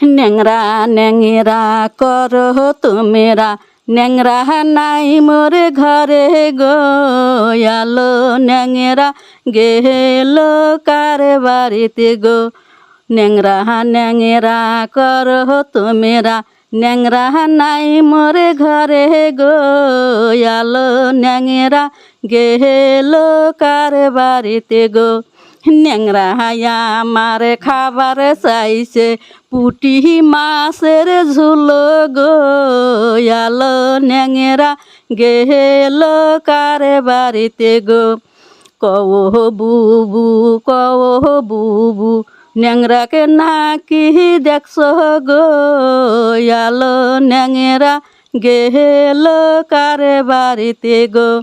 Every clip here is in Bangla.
ন্যাংরা ন্যাংরা করো তুমেরা ন্যাংরা নাই মোরে ঘরে গো আলো ন্যাংরা গেল কার বাড়িতে গো ন্যাংরা ন্যাংরা করো তুমেরা ন্যাংরা নাই মোরে ঘরে গো আলো ন্যাংরা গেল কার বাড়িতে গো ন্যাংরা আমার খাবার চাইছে পুটি মাছের ঝুল গো আলো ন্যাংরা গেল কার বাড়িতে গো কও বুবু কও বুবু ন্যাংরাকে নাকি দেখছো গো আলো ন্যাংরা গেল কার বাড়িতে গো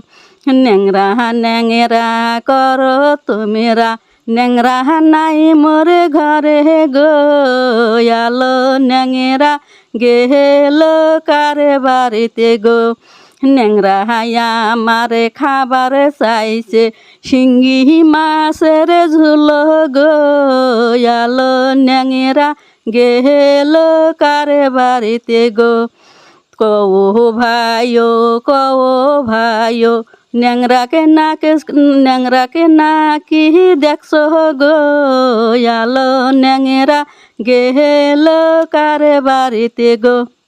ন্যাংরা ন্যাংরা করো তুমেরা ন্যাংরা নাই মোরে ঘরে গো আলো ন্যাংরা গেল কার বাড়িতে গো ন্যাংরা আমার খাবার চাইছে শিঙ্গি মাছের ঝুল গো আলো ন্যাংরা গেল কার বাড়িতে গো কও ভাইও ন্যাংরাকে নাকি দেখছো গো আলো ন্যাংরা গেল কার বাড়িতে গো।